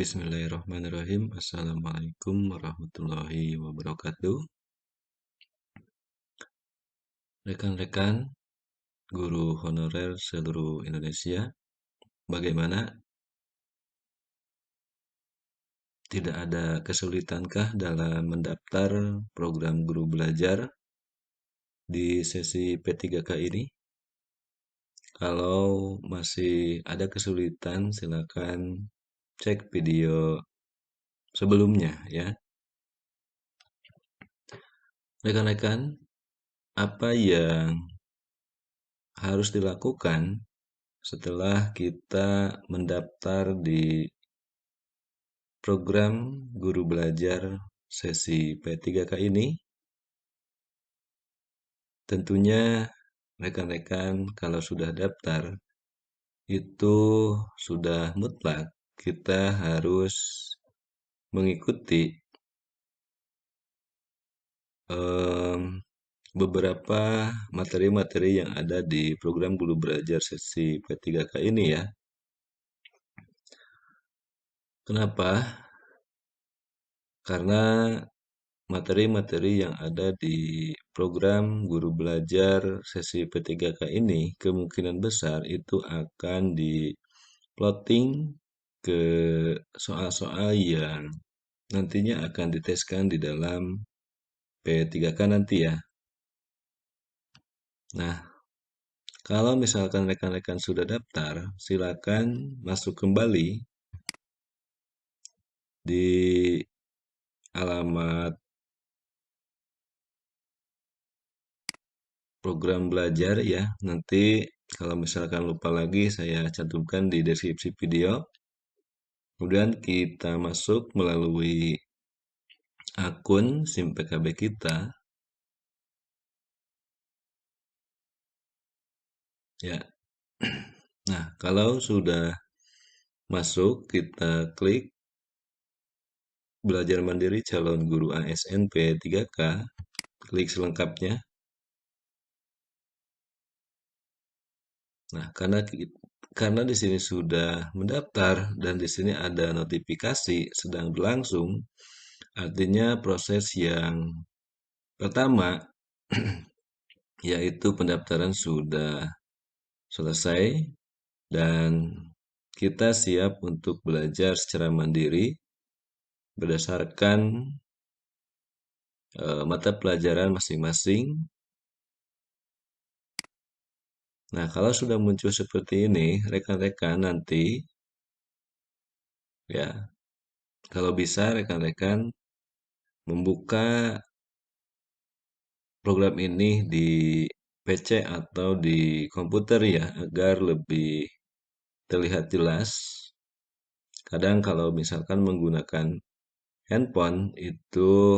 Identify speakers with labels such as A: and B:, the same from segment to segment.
A: Bismillahirrahmanirrahim. Assalamualaikum warahmatullahi wabarakatuh. Rekan-rekan guru honorer seluruh Indonesia, bagaimana? Tidak ada kesulitankah dalam mendaftar program guru belajar di sesi P3K ini? Kalau masih ada kesulitan, silakan cek video sebelumnya ya. Rekan-rekan, apa yang harus dilakukan setelah kita mendaftar di program guru belajar sesi P3K ini? Tentunya rekan-rekan kalau sudah daftar itu sudah mutlak kita harus mengikuti beberapa materi-materi yang ada di program guru belajar sesi P3K ini ya. Kenapa? Karena materi-materi yang ada di program guru belajar sesi P3K ini kemungkinan besar itu akan di-plotting ke soal-soal yang nantinya akan diteskan di dalam P3K nanti ya. Nah, kalau misalkan rekan-rekan sudah daftar, silakan masuk kembali di alamat program belajar ya. Nanti kalau misalkan lupa lagi saya cantumkan di deskripsi video. Kemudian kita masuk melalui akun SIM PKB kita. Ya. Nah, kalau sudah masuk, kita klik belajar mandiri calon guru ASN P3K, klik selengkapnya. Nah, karena di sini sudah mendaftar dan di sini ada notifikasi sedang berlangsung, artinya proses yang pertama yaitu pendaftaran sudah selesai dan kita siap untuk belajar secara mandiri berdasarkan mata pelajaran masing-masing. Nah, kalau sudah muncul seperti ini, rekan-rekan nanti ya, kalau bisa rekan-rekan membuka program ini di PC atau di komputer ya, agar lebih terlihat jelas. Kadang kalau misalkan menggunakan handphone itu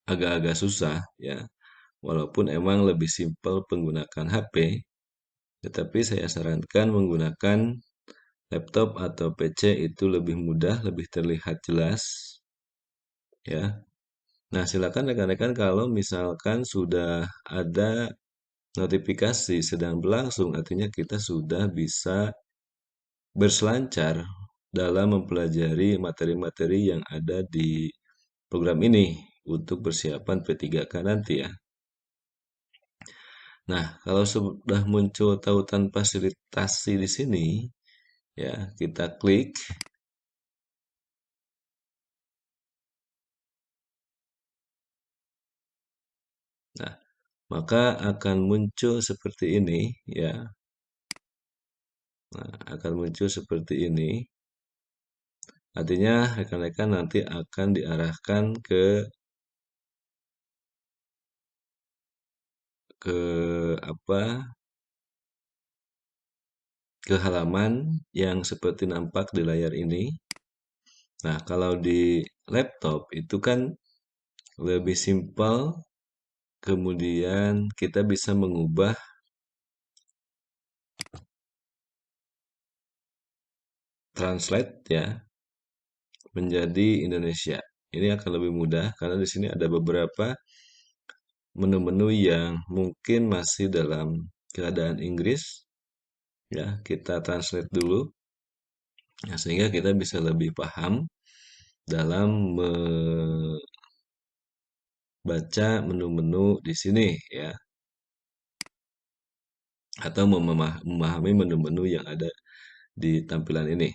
A: agak-agak susah ya. Walaupun emang lebih simpel menggunakan HP, tetapi saya sarankan menggunakan laptop atau PC itu lebih mudah, lebih terlihat jelas ya. Nah, silakan rekan-rekan kalau misalkan sudah ada notifikasi sedang berlangsung, artinya kita sudah bisa berselancar dalam mempelajari materi-materi yang ada di program ini untuk persiapan P3K nanti ya. Nah, kalau sudah muncul tautan fasilitasi di sini, ya kita klik. Nah, maka akan muncul seperti ini ya. Nah, akan muncul seperti ini. Artinya rekan-rekan nanti akan diarahkan ke apa? Ke halaman yang seperti nampak di layar ini. Nah, kalau di laptop itu kan lebih simpel, kemudian kita bisa mengubah translate ya menjadi Indonesia. Ini akan lebih mudah karena di sini ada beberapa menu-menu yang mungkin masih dalam keadaan Inggris. Ya, kita translate dulu. Nah, sehingga kita bisa lebih paham dalam membaca menu-menu di sini ya, atau memahami menu-menu yang ada di tampilan ini.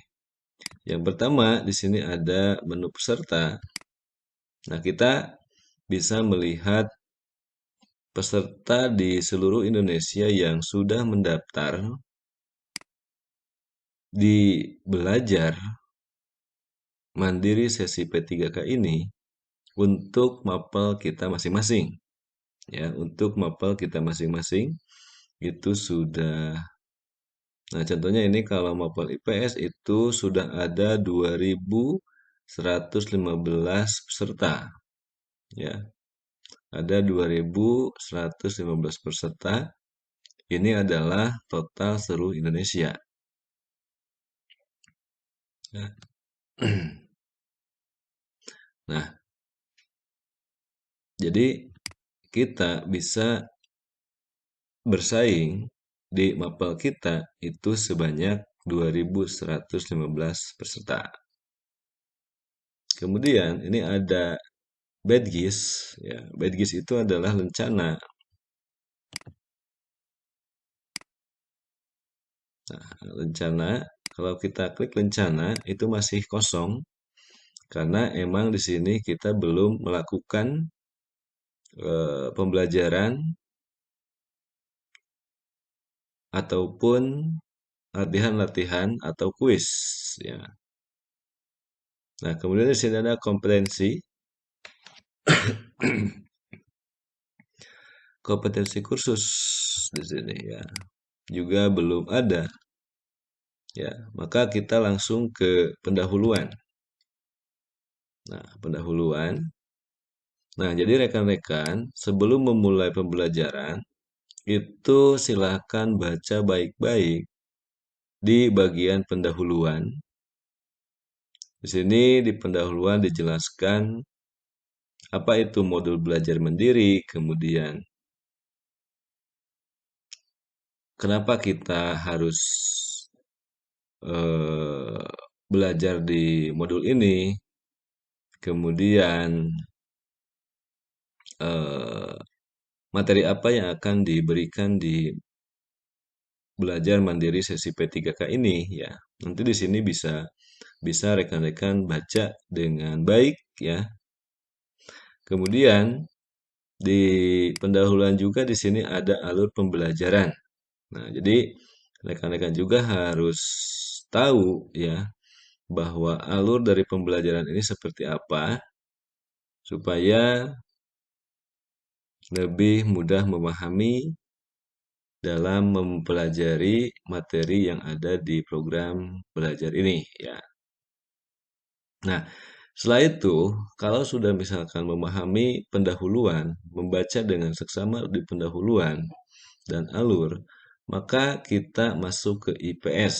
A: Yang pertama, di sini ada menu peserta. Nah, kita bisa melihat peserta di seluruh Indonesia yang sudah mendaftar di belajar mandiri sesi P3K ini untuk mapel kita masing-masing. Ya, untuk mapel kita masing-masing itu sudah. Nah, contohnya ini kalau mapel IPS itu sudah ada 2.115 peserta. Ya, ada 2.115 peserta. Ini adalah total seluruh Indonesia. Ya. Nah, jadi kita bisa bersaing di mapel kita itu sebanyak 2.115 peserta. Kemudian ini ada Badgis, ya. Badgis itu adalah lencana. Nah, lencana, kalau kita klik lencana itu masih kosong karena emang di sini kita belum melakukan pembelajaran ataupun latihan-latihan atau kuis, ya. Nah, kemudian di sini ada kompetensi, kompetensi kursus di sini ya. Juga belum ada, ya. Maka kita langsung ke pendahuluan. Nah, pendahuluan. Nah, jadi rekan-rekan, sebelum memulai pembelajaran, itu silakan baca baik-baik di bagian pendahuluan. Di sini di pendahuluan dijelaskan apa itu modul belajar mandiri, kemudian kenapa kita harus eh, belajar di modul ini, kemudian eh, materi apa yang akan diberikan di belajar mandiri sesi P3K ini ya. Nanti di sini bisa bisa rekan-rekan baca dengan baik ya. Kemudian di pendahuluan juga di sini ada alur pembelajaran. Nah, jadi rekan-rekan juga harus tahu ya bahwa alur dari pembelajaran ini seperti apa supaya lebih mudah memahami dalam mempelajari materi yang ada di program belajar ini ya. Nah, setelah itu, kalau sudah misalkan memahami pendahuluan, membaca dengan seksama di pendahuluan dan alur, maka kita masuk ke IPS,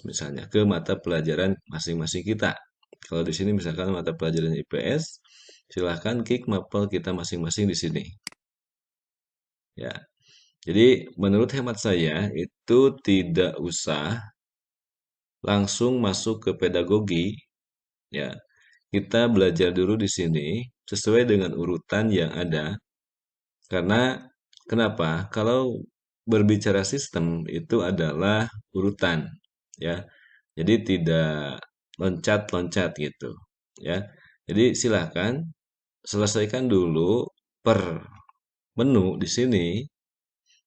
A: misalnya ke mata pelajaran masing-masing kita. Kalau di sini misalkan mata pelajaran IPS, silahkan klik mapel kita masing-masing di sini. Ya, jadi menurut hemat saya itu tidak usah langsung masuk ke pedagogi, ya. Kita belajar dulu di sini sesuai dengan urutan yang ada. Karena kenapa? Kalau berbicara sistem itu adalah urutan, ya. Jadi tidak loncat-loncat gitu, ya. Jadi silahkan selesaikan dulu per menu di sini,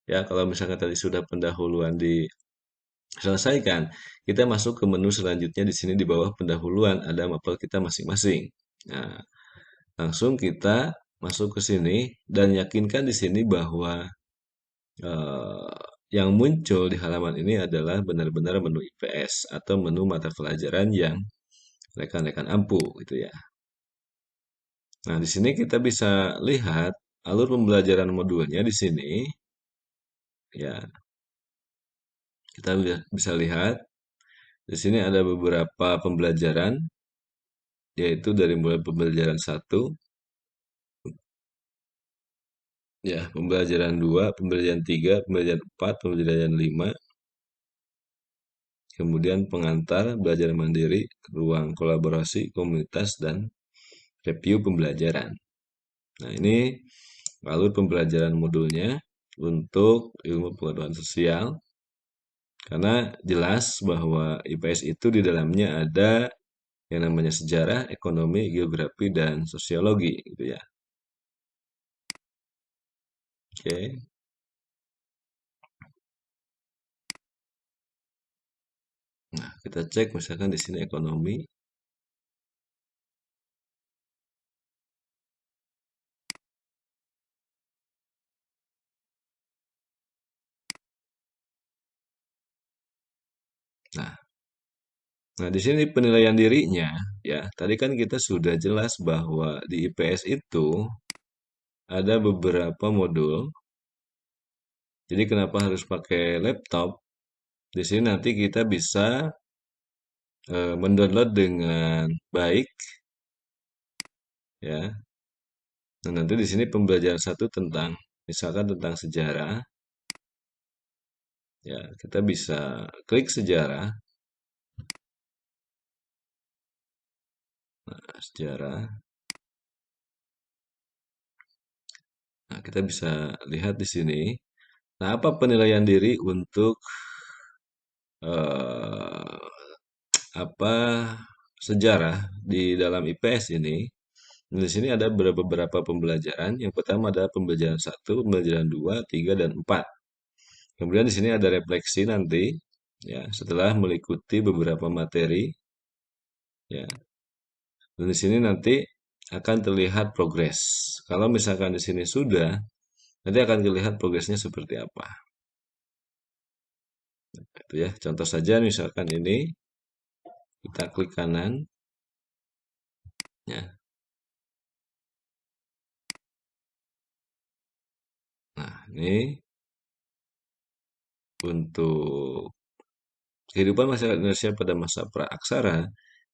A: ya. Kalau misalkan tadi sudah pendahuluan diselesaikan, kita masuk ke menu selanjutnya di sini di bawah pendahuluan ada mapel kita masing-masing. Nah, langsung kita masuk ke sini dan yakinkan di sini bahwa eh, yang muncul di halaman ini adalah benar-benar menu IPS atau menu mata pelajaran yang rekan-rekan ampuh gitu ya. Nah, di sini kita bisa lihat alur pembelajaran modulnya di sini ya. Kita bisa lihat di sini ada beberapa pembelajaran yaitu dari mulai pembelajaran satu ya, pembelajaran 2, pembelajaran 3, pembelajaran 4, pembelajaran 5, kemudian pengantar, belajar mandiri, ruang kolaborasi, komunitas, dan review pembelajaran. Nah, ini alur pembelajaran modulnya untuk ilmu pengetahuan sosial, karena jelas bahwa IPS itu di dalamnya ada yang namanya sejarah, ekonomi, geografi, dan sosiologi, gitu ya. Oke. Nah, kita cek misalkan di sini ekonomi. Nah, nah di sini penilaian dirinya, ya. Tadi kan kita sudah jelas bahwa di IPS itu ada beberapa modul. Jadi kenapa harus pakai laptop? Di sini nanti kita bisa mendownload dengan baik, ya. Nah, nanti di sini pembelajaran satu tentang, misalkan tentang sejarah, ya. Kita bisa klik sejarah, sejarah. Nah, kita bisa lihat di sini. Nah, apa penilaian diri untuk eh, apa sejarah di dalam IPS ini? Di sini ada beberapa pembelajaran. Yang pertama ada pembelajaran satu, pembelajaran 2, 3, dan 4. Kemudian di sini ada refleksi nanti, ya, setelah mengikuti beberapa materi, ya. Dan di sini nanti akan terlihat progres. Kalau misalkan di sini sudah, nanti akan terlihat progresnya seperti apa. Itu ya. Contoh saja misalkan ini kita klik kanan, ya. Nah, ini untuk kehidupan masyarakat Indonesia pada masa praaksara,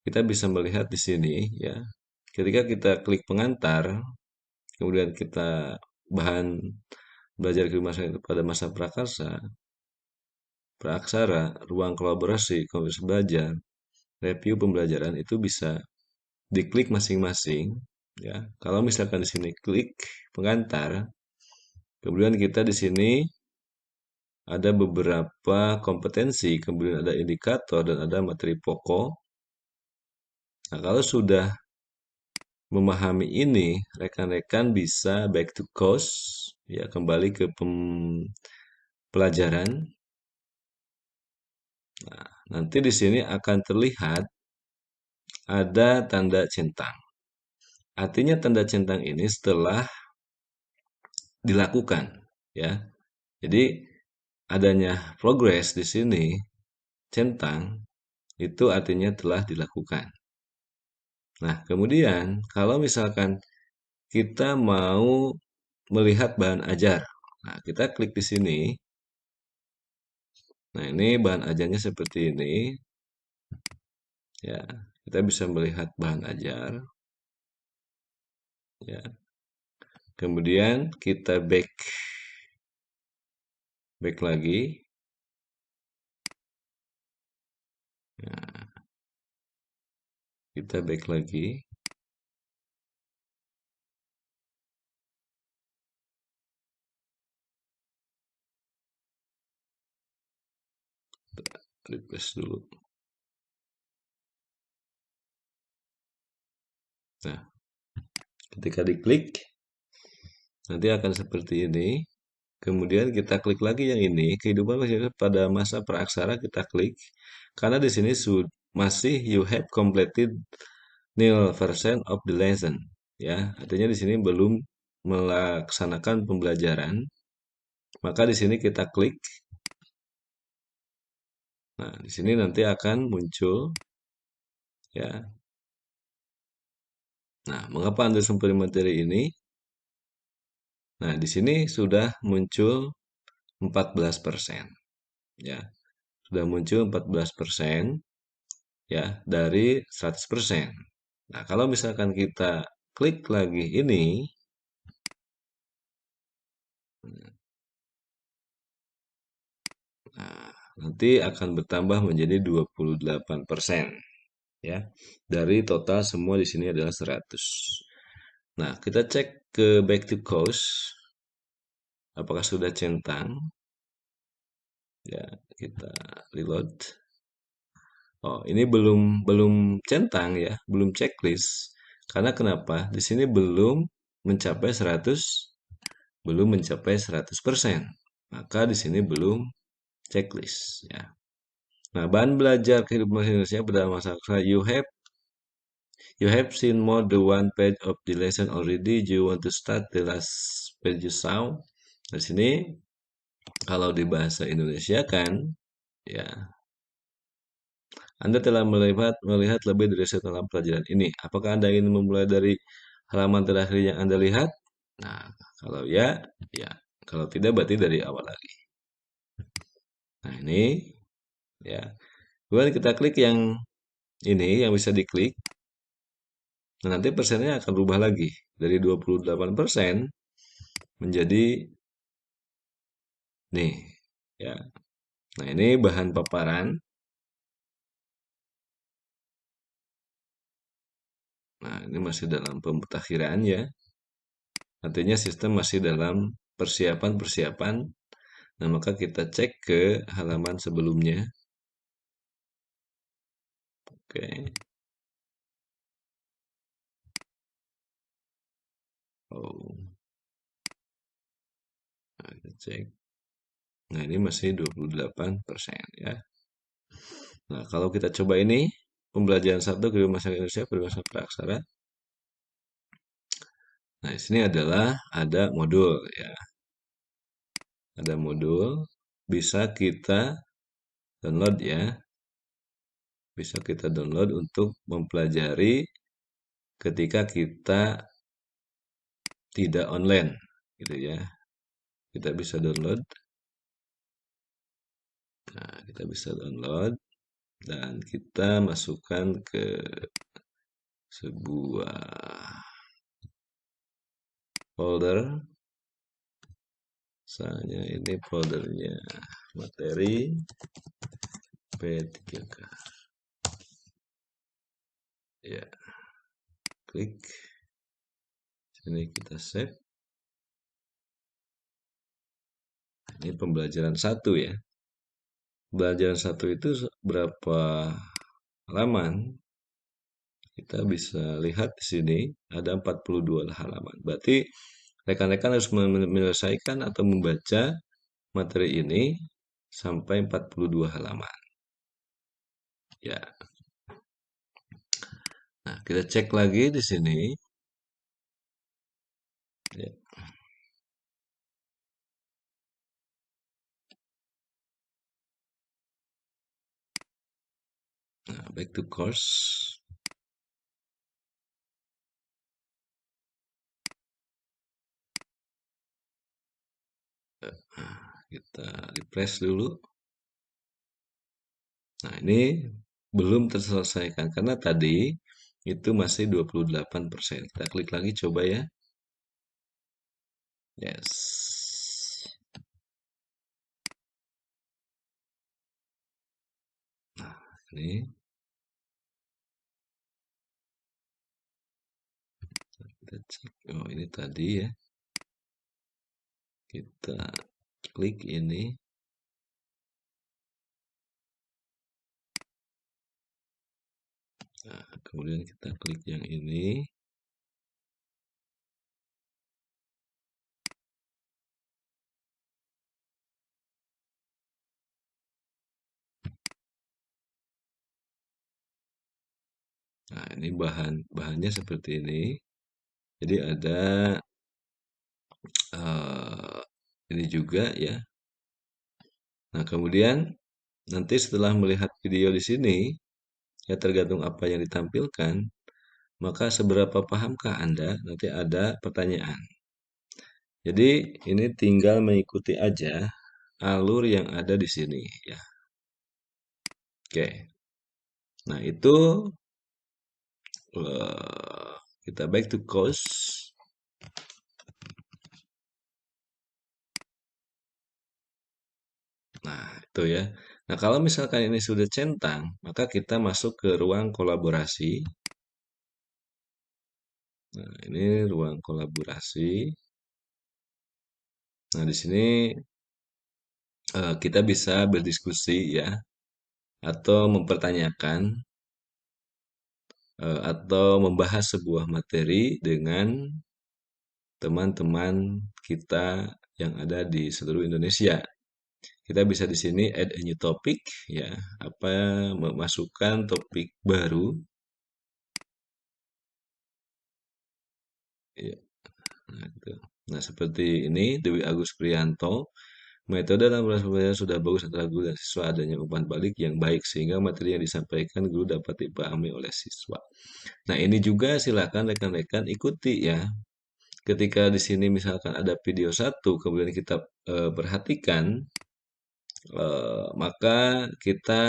A: kita bisa melihat di sini, ya. Ketika kita klik pengantar, kemudian kita bahan belajar kehidupan masyarakat pada masa praaksara, ruang kolaborasi, komunitas belajar, review pembelajaran itu bisa diklik masing-masing, ya. Kalau misalkan di sini klik pengantar, kemudian kita di sini ada beberapa kompetensi, kemudian ada indikator dan ada materi pokok. Nah, kalau sudah memahami ini, rekan-rekan bisa back to course, ya, kembali ke pelajaran. Nah, nanti di sini akan terlihat ada tanda centang. Artinya tanda centang ini setelah dilakukan, ya. Jadi adanya progres di sini centang itu artinya telah dilakukan. Nah, kemudian kalau misalkan kita mau melihat bahan ajar, nah kita klik di sini. Nah, ini bahan ajarnya seperti ini, ya. Kita bisa melihat bahan ajar, ya. Kemudian kita back lagi. Ya, kita back lagi. Refresh dulu. Nah, ketika diklik, nanti akan seperti ini. Kemudian kita klik lagi yang ini, kehidupan masyarakat pada masa praaksara kita klik. Karena di sini masih you have completed nil version of the lesson. Ya, artinya di sini belum melaksanakan pembelajaran. Maka di sini kita klik. Nah, di sini nanti akan muncul, ya. Nah, mengapa Anda sempurna materi ini? Nah, di sini sudah muncul 14%, ya. Sudah muncul 14%, ya, dari 100%. Nah, kalau misalkan kita klik lagi ini, nah, nanti akan bertambah menjadi 28%, ya. Dari total semua di sini adalah 100. Nah, kita cek ke back to cost, apakah sudah centang? Ya, kita reload. Oh, ini belum belum centang ya, belum checklist. Karena kenapa? Di sini belum mencapai 100, belum mencapai 100%. Maka di sini belum checklist ya. Nah, bahan belajar kehidupan Indonesia pada masa you have seen more than one page of the lesson already. Do you want to start the last page you saw? Di sini kalau di bahasa Indonesia kan ya, Anda telah melihat lebih dari satu dalam pelajaran ini. Apakah Anda ingin memulai dari halaman terakhir yang Anda lihat? Nah, kalau ya, ya. Kalau tidak, berarti dari awal lagi. Nah, ini ya. Kemudian kita klik yang ini, yang bisa diklik. Nah, nanti persennya akan berubah lagi. Dari 28% menjadi nih. Ya. Nah, ini bahan paparan. Nah, ini masih dalam pemutakhiran ya. Artinya sistem masih dalam persiapan-persiapan. Nah, maka kita cek ke halaman sebelumnya. Oke. Oh, nah, kita cek. Nah, ini masih 28% ya. Nah, kalau kita coba ini, pembelajaran satu kedua masyarakat Indonesia, peribahasa praksara. Nah, di sini adalah ada modul ya. Ada modul, bisa kita download ya. Bisa kita download untuk mempelajari ketika kita tidak online gitu ya. Kita bisa download. Nah, kita bisa download dan kita masukkan ke sebuah folder. Misalnya ini foldernya materi P3K. Ya, klik. Sini kita save. Ini pembelajaran satu ya. Pembelajaran satu itu berapa halaman? Kita bisa lihat di sini ada 42 halaman. Berarti rekan-rekan harus menyelesaikan atau membaca materi ini sampai 42 halaman. Ya. Nah, kita cek lagi di sini. Ya. Nah, back to course. Kita refresh dulu. Nah, ini belum terselesaikan karena tadi itu masih 28%. Kita klik lagi coba ya. Yes. Nah, ini kita cek. Oh, ini tadi ya. Kita klik ini. Nah, kemudian kita klik yang ini. Nah, ini bahannya seperti ini. Jadi ada ini juga ya. Nah, kemudian nanti setelah melihat video di sini, ya tergantung apa yang ditampilkan, maka seberapa pahamkah Anda? Nanti ada pertanyaan. Jadi ini tinggal mengikuti aja alur yang ada di sini ya. Oke. Nah, itu kita back to course. Nah, itu ya. Nah, kalau misalkan ini sudah centang, maka kita masuk ke ruang kolaborasi. Nah, ini ruang kolaborasi. Nah, di sini kita bisa berdiskusi ya, atau mempertanyakan atau membahas sebuah materi dengan teman-teman kita yang ada di seluruh Indonesia. Kita bisa di sini add a new topic ya, apa memasukkan topik baru. Ya, nah, gitu. Nah, seperti ini Dewi Agus Prianto. Metode dalam proses pembelajaran sudah bagus antara guru dan siswa adanya umpan balik yang baik sehingga materi yang disampaikan guru dapat dipahami oleh siswa. Nah, ini juga silakan rekan-rekan ikuti ya. Ketika di sini misalkan ada video satu, kemudian kita perhatikan, maka kita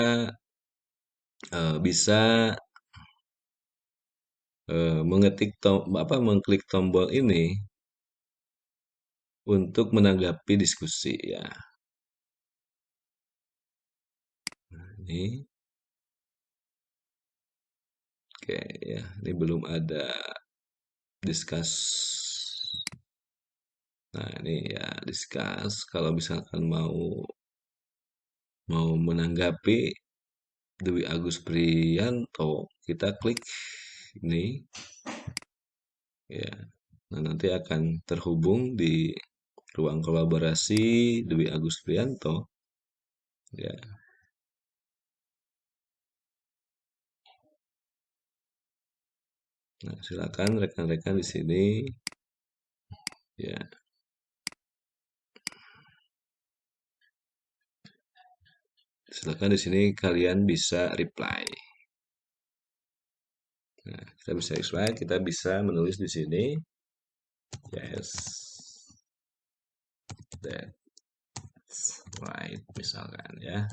A: bisa mengklik tombol ini untuk menanggapi diskusi ya. Ini, oke ya, ini belum ada discuss. Nah, ini ya discuss. Kalau misalkan mau mau menanggapi Dewi Agus Prianto, kita klik ini ya. Nah, nanti akan terhubung di ruang kolaborasi Dewi Agus Prianto ya. Nah, silakan rekan-rekan di sini ya. Silakan di sini kalian bisa reply. Nah, kita bisa reply, kita bisa menulis di sini yes, that's right misalkan ya.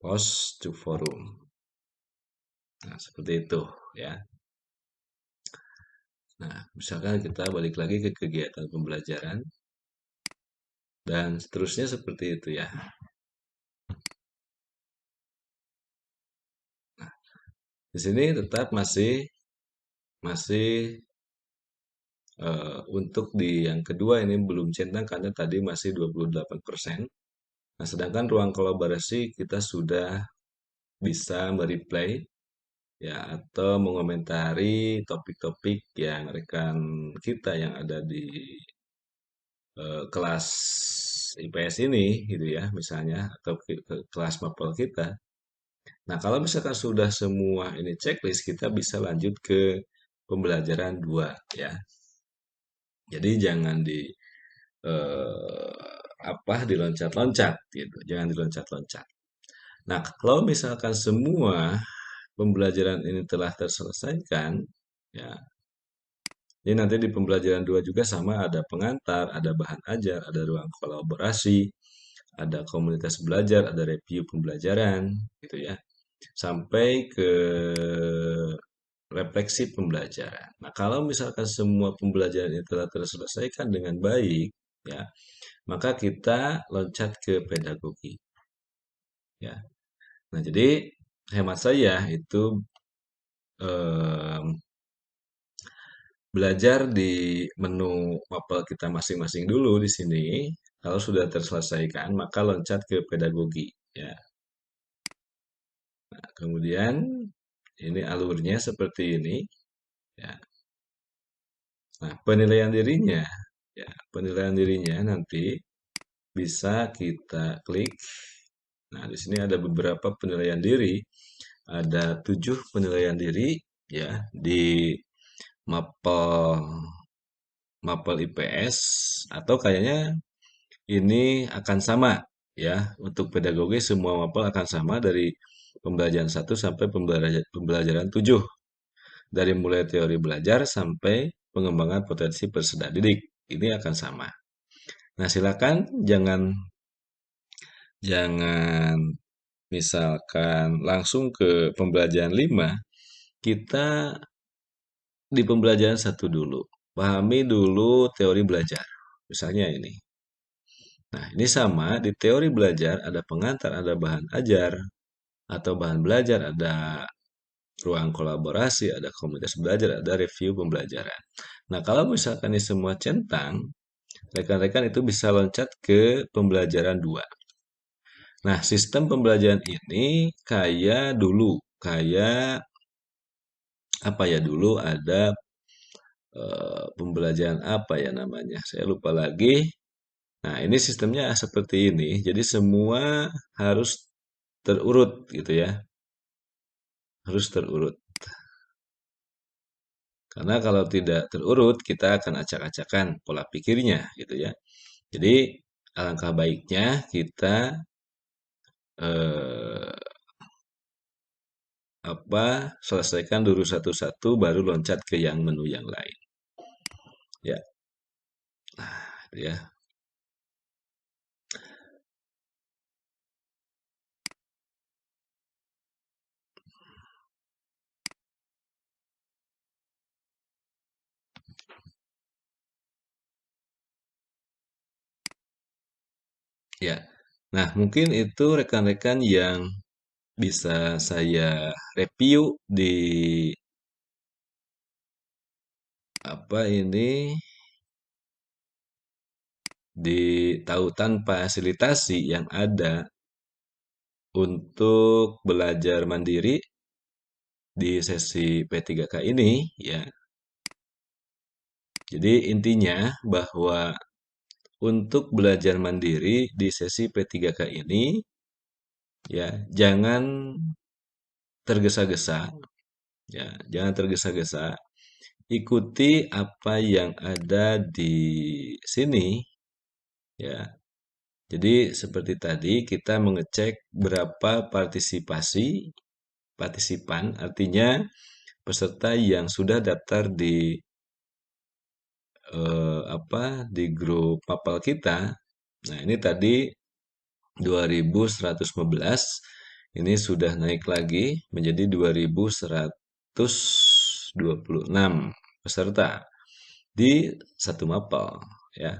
A: Post to forum. Nah, seperti itu ya. Nah, misalkan kita balik lagi ke kegiatan pembelajaran dan seterusnya seperti itu ya. Di sini tetap masih masih untuk di yang kedua ini belum centang karena tadi masih 28%. Nah, sedangkan ruang kolaborasi kita sudah bisa mereplay ya atau mengomentari topik-topik yang rekan kita yang ada di kelas IPS ini gitu ya misalnya atau ke kelas mapel kita. Nah, kalau misalkan sudah semua ini checklist, kita bisa lanjut ke pembelajaran 2 ya. Jadi jangan eh, diloncat-loncat gitu, jangan diloncat-loncat. Nah, kalau misalkan semua pembelajaran ini telah terselesaikan, ya, ini nanti di pembelajaran 2 juga sama ada pengantar, ada bahan ajar, ada ruang kolaborasi, ada komunitas belajar, ada review pembelajaran, gitu ya, sampai ke refleksi pembelajaran. Nah, kalau misalkan semua pembelajaran itu telah terselesaikan dengan baik, ya, maka kita loncat ke pedagogi, ya. Nah, jadi hemat saya itu em, belajar di menu mapel kita masing-masing dulu di sini. Kalau sudah terselesaikan, maka loncat ke pedagogi, ya. Nah, kemudian ini alurnya seperti ini, ya. Nah, penilaian dirinya, ya, penilaian dirinya nanti bisa kita klik. Nah, di sini ada beberapa penilaian diri. Ada 7 penilaian diri ya di mapel mapel IPS atau kayaknya ini akan sama ya. Untuk pedagogi semua mapel akan sama dari pembelajaran 1 sampai pembelajaran 7. Dari mulai teori belajar sampai pengembangan potensi peserta didik. Ini akan sama. Nah, silakan jangan jangan misalkan langsung ke pembelajaran 5, kita di pembelajaran 1 dulu. Pahami dulu teori belajar. Misalnya ini. Nah, ini sama di teori belajar ada pengantar, ada bahan ajar atau bahan belajar, ada ruang kolaborasi, ada komunitas belajar, ada review pembelajaran. Nah, kalau misalkan ini semua centang, rekan-rekan itu bisa loncat ke pembelajaran 2. Nah, sistem pembelajaran ini kayak dulu, kayak apa ya dulu ada pembelajaran apa ya namanya? Saya lupa lagi. Nah, ini sistemnya seperti ini. Jadi semua harus terurut gitu ya. Harus terurut. Karena kalau tidak terurut, kita akan acak-acakan pola pikirnya gitu ya. Jadi alangkah baiknya kita eh, selesaikan dulu satu-satu baru loncat ke yang menu yang lain. Ya, itu ya. Ya. Nah, mungkin itu rekan-rekan yang bisa saya review di apa ini di tautan fasilitasi yang ada untuk belajar mandiri di sesi P3K ini ya. Jadi intinya bahwa untuk belajar mandiri di sesi P3K ini ya jangan tergesa-gesa ya, jangan tergesa-gesa. Ikuti apa yang ada di sini ya. Jadi seperti tadi kita mengecek berapa partisipan artinya peserta yang sudah daftar di di grup mapel kita. Nah, ini tadi 2115 ini sudah naik lagi menjadi 2126 peserta di satu mapel ya.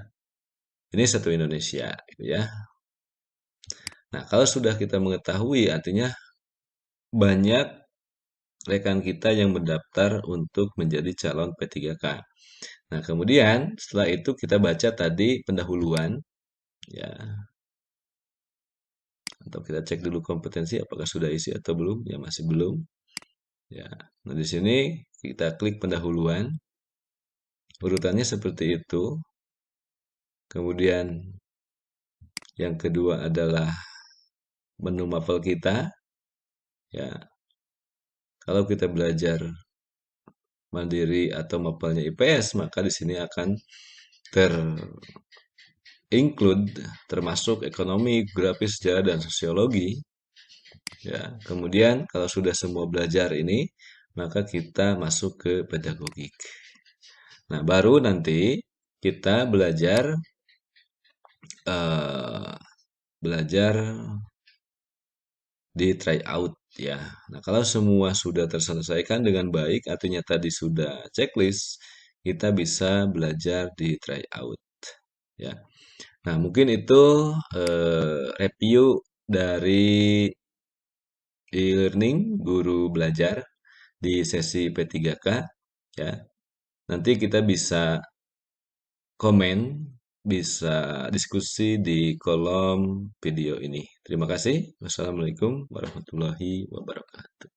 A: Ini satu Indonesia gitu ya. Nah, kalau sudah kita mengetahui artinya banyak rekan kita yang mendaftar untuk menjadi calon P3K. Nah, kemudian setelah itu kita baca tadi pendahuluan ya, atau kita cek dulu kompetensi apakah sudah isi atau belum. Ya, masih belum. Ya. Nah, di sini kita klik pendahuluan. Urutannya seperti itu. Kemudian yang kedua adalah menu mapel kita. Ya, kalau kita belajar mandiri atau mapelnya IPS, maka di sini akan include termasuk ekonomi, geografi, sejarah dan sosiologi. Ya, kemudian kalau sudah semua belajar ini, maka kita masuk ke pedagogik. Nah, baru nanti kita eh, belajar di tryout ya. Nah, kalau semua sudah terselesaikan dengan baik, artinya tadi sudah checklist, kita bisa belajar di tryout ya. Nah, mungkin itu review dari e-learning guru belajar di sesi P3K ya. Nanti kita bisa komen, bisa diskusi di kolom video ini. Terima kasih. Wassalamualaikum warahmatullahi wabarakatuh.